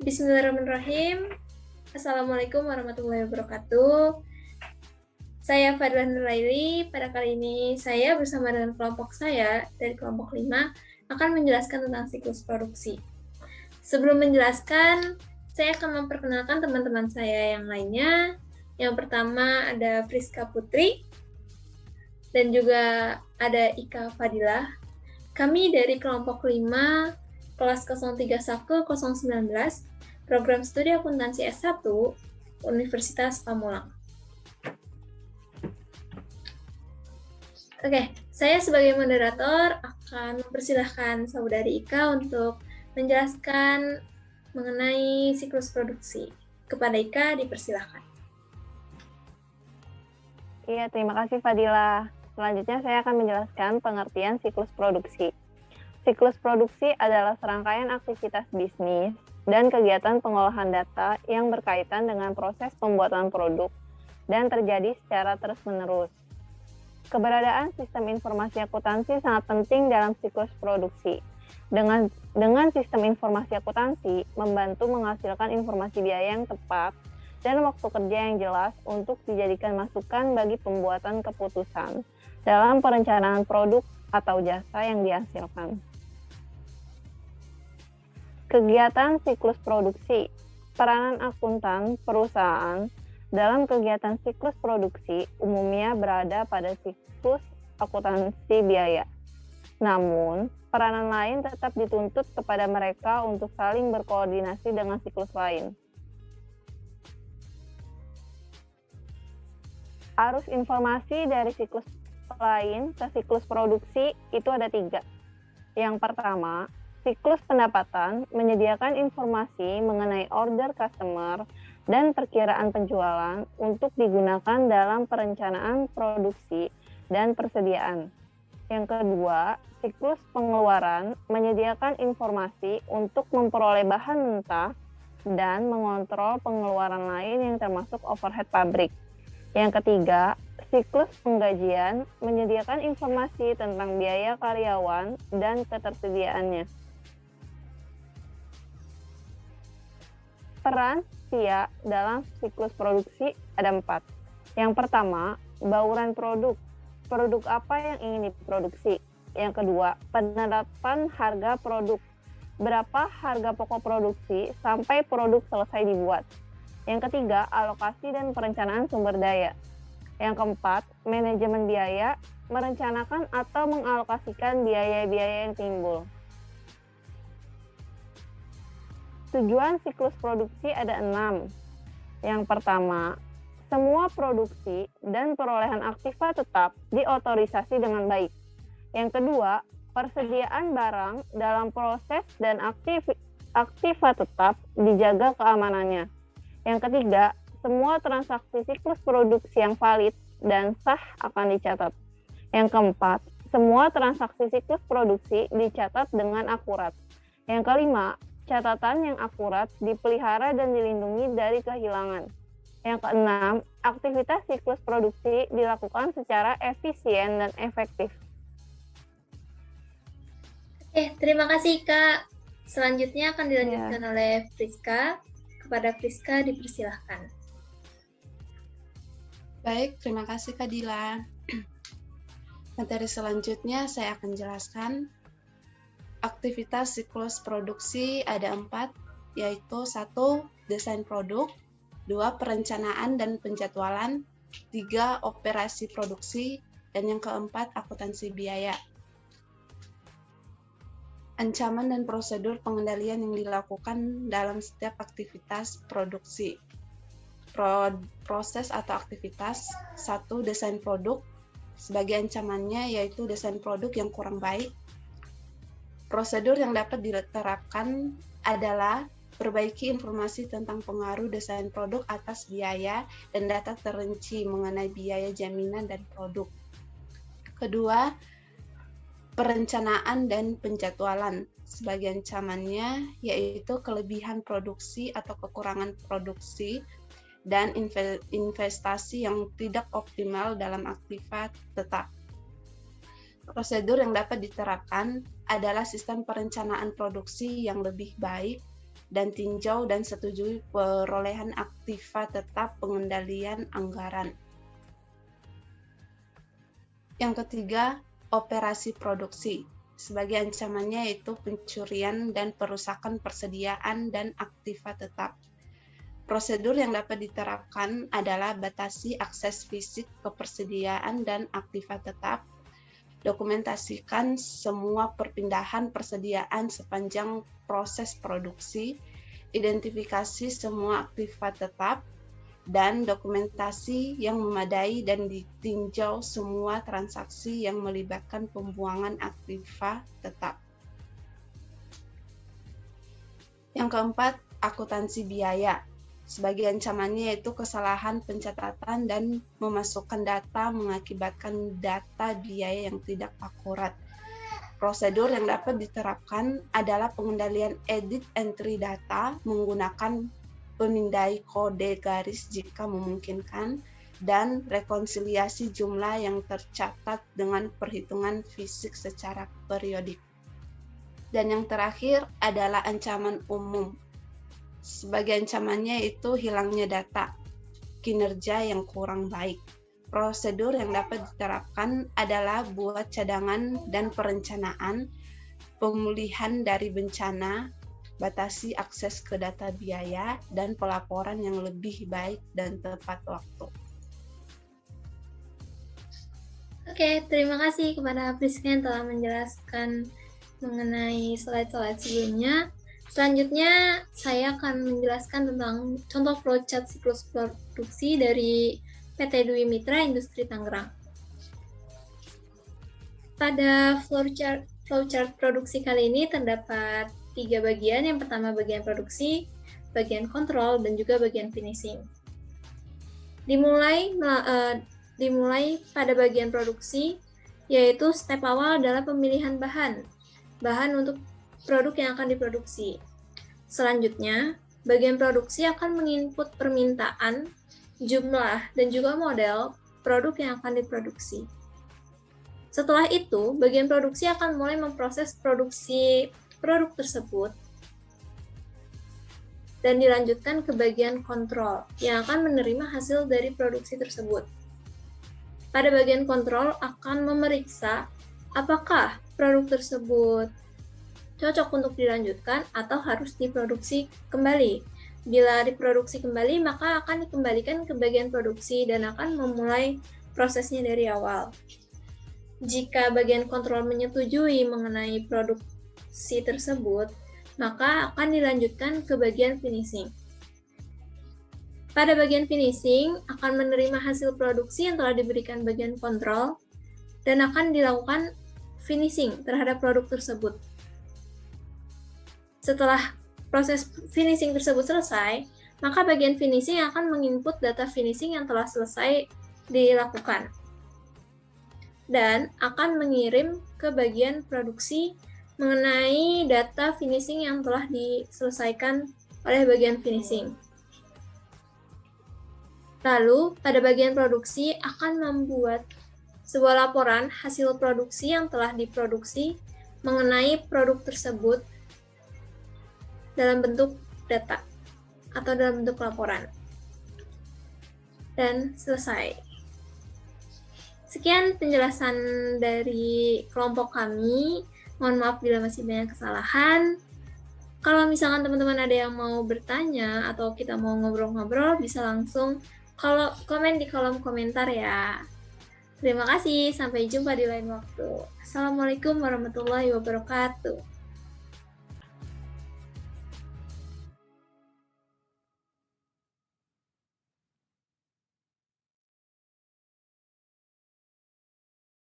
Bismillahirrahmanirrahim. Assalamualaikum warahmatullahi wabarakatuh. Saya Fadila Nuraili. Pada kali ini saya bersama dengan kelompok saya dari kelompok 5 akan menjelaskan tentang siklus produksi. Sebelum menjelaskan, saya akan memperkenalkan teman-teman saya yang lainnya. Yang pertama ada Priska Putri dan juga ada Ika Fadila. Kami dari kelompok 5 kelas 031 019 Program Studi Akuntansi S1 Universitas Pamulang. Oke, saya sebagai moderator akan mempersilahkan Saudari Ika untuk menjelaskan mengenai siklus produksi. Kepada Ika, dipersilahkan. Iya, terima kasih Fadila. Selanjutnya saya akan menjelaskan pengertian siklus produksi. Siklus produksi adalah serangkaian aktivitas bisnis dan kegiatan pengolahan data yang berkaitan dengan proses pembuatan produk dan terjadi secara terus-menerus. Keberadaan sistem informasi akuntansi sangat penting dalam siklus produksi. Dengan sistem informasi akuntansi membantu menghasilkan informasi biaya yang tepat dan waktu kerja yang jelas untuk dijadikan masukan bagi pembuatan keputusan dalam perencanaan produk atau jasa yang dihasilkan. Kegiatan siklus produksi. Peranan akuntan perusahaan dalam kegiatan siklus produksi umumnya berada pada siklus akuntansi biaya. Namun, peranan lain tetap dituntut kepada mereka untuk saling berkoordinasi dengan siklus lain. Arus informasi dari siklus lain ke siklus produksi itu ada 3. Yang pertama, siklus pendapatan menyediakan informasi mengenai order customer dan perkiraan penjualan untuk digunakan dalam perencanaan produksi dan persediaan. Yang kedua, siklus pengeluaran menyediakan informasi untuk memperoleh bahan mentah dan mengontrol pengeluaran lain yang termasuk overhead pabrik. Yang ketiga, siklus penggajian menyediakan informasi tentang biaya karyawan dan ketersediaannya. Peran SIA dalam siklus produksi ada 4. Yang pertama, bauran produk. Produk apa yang ingin diproduksi? Yang kedua, penerapan harga produk. Berapa harga pokok produksi sampai produk selesai dibuat? Yang ketiga, alokasi dan perencanaan sumber daya. Yang keempat, manajemen biaya, merencanakan atau mengalokasikan biaya-biaya yang timbul. Tujuan siklus produksi ada 6. Yang pertama, semua produksi dan perolehan aktiva tetap diotorisasi dengan baik. Yang kedua, persediaan barang dalam proses dan aktiva tetap dijaga keamanannya. Yang ketiga, semua transaksi siklus produksi yang valid dan sah akan dicatat. Yang keempat, semua transaksi siklus produksi dicatat dengan akurat. Yang kelima, catatan yang akurat dipelihara dan dilindungi dari kehilangan. Yang keenam, aktivitas siklus produksi dilakukan secara efisien dan efektif. Oke, terima kasih Kak. Selanjutnya akan dilanjutkan oleh Priska. Kepada Priska dipersilahkan. Baik, terima kasih Kak Dila. Materi selanjutnya saya akan jelaskan. Aktivitas siklus produksi ada 4, yaitu 1. Desain produk, 2. Perencanaan dan penjadwalan, 3. Operasi produksi, dan yang keempat, akuntansi biaya. Ancaman dan prosedur pengendalian yang dilakukan dalam setiap aktivitas produksi. Proses atau aktivitas 1. Desain produk, sebagai ancamannya yaitu desain produk yang kurang baik. Prosedur yang dapat diterapkan adalah perbaiki informasi tentang pengaruh desain produk atas biaya dan data terinci mengenai biaya jaminan dan produk. Kedua, perencanaan dan penjadwalan. Sebagai ancamannya yaitu kelebihan produksi atau kekurangan produksi dan investasi yang tidak optimal dalam aktivitas tetap. Prosedur yang dapat diterapkan adalah sistem perencanaan produksi yang lebih baik dan tinjau dan setujui perolehan aktiva tetap pengendalian anggaran. Yang ketiga, operasi produksi. Sebagai ancamannya yaitu pencurian dan perusakan persediaan dan aktiva tetap. Prosedur yang dapat diterapkan adalah batasi akses fisik ke persediaan dan aktiva tetap, dokumentasikan semua perpindahan persediaan sepanjang proses produksi, identifikasi semua aktiva tetap, dan dokumentasi yang memadai dan ditinjau semua transaksi yang melibatkan pembuangan aktiva tetap. Yang keempat, akuntansi biaya. Sebagai ancamannya yaitu kesalahan pencatatan dan memasukkan data mengakibatkan data biaya yang tidak akurat. Prosedur yang dapat diterapkan adalah pengendalian edit entry data menggunakan pemindai kode garis jika memungkinkan, dan rekonsiliasi jumlah yang tercatat dengan perhitungan fisik secara periodik. Dan yang terakhir adalah ancaman umum. Sebagai ancamannya itu hilangnya data, kinerja yang kurang baik. Prosedur yang dapat diterapkan adalah buat cadangan dan perencanaan, pemulihan dari bencana, batasi akses ke data biaya, dan pelaporan yang lebih baik dan tepat waktu. Oke, terima kasih kepada Priska yang telah menjelaskan mengenai slide-slide sebelumnya. Selanjutnya, saya akan menjelaskan tentang contoh flowchart siklus produksi dari PT Dwi Mitra Industri Tangerang. Pada flowchart produksi kali ini terdapat 3 bagian. Yang pertama bagian produksi, bagian kontrol, dan juga bagian finishing. Dimulai pada bagian produksi, yaitu step awal adalah pemilihan bahan untuk produk yang akan diproduksi. Selanjutnya, bagian produksi akan menginput permintaan, jumlah, dan juga model produk yang akan diproduksi. Setelah itu, bagian produksi akan mulai memproses produksi produk tersebut dan dilanjutkan ke bagian kontrol yang akan menerima hasil dari produksi tersebut. Pada bagian kontrol akan memeriksa apakah produk tersebut cocok untuk dilanjutkan atau harus diproduksi kembali. Bila diproduksi kembali, maka akan dikembalikan ke bagian produksi dan akan memulai prosesnya dari awal. Jika bagian kontrol menyetujui mengenai produksi tersebut, maka akan dilanjutkan ke bagian finishing. Pada bagian finishing akan menerima hasil produksi yang telah diberikan bagian kontrol dan akan dilakukan finishing terhadap produk tersebut. Setelah proses finishing tersebut selesai, maka bagian finishing akan menginput data finishing yang telah selesai dilakukan dan akan mengirim ke bagian produksi mengenai data finishing yang telah diselesaikan oleh bagian finishing. Lalu, pada bagian produksi akan membuat sebuah laporan hasil produksi yang telah diproduksi mengenai produk tersebut dalam bentuk data atau dalam bentuk laporan. Dan selesai. Sekian penjelasan dari kelompok kami. Mohon maaf bila masih banyak kesalahan. Kalau misalkan teman-teman ada yang mau bertanya atau kita mau ngobrol-ngobrol, bisa langsung komen di kolom komentar ya. Terima kasih, sampai jumpa di lain waktu. Assalamualaikum warahmatullahi wabarakatuh.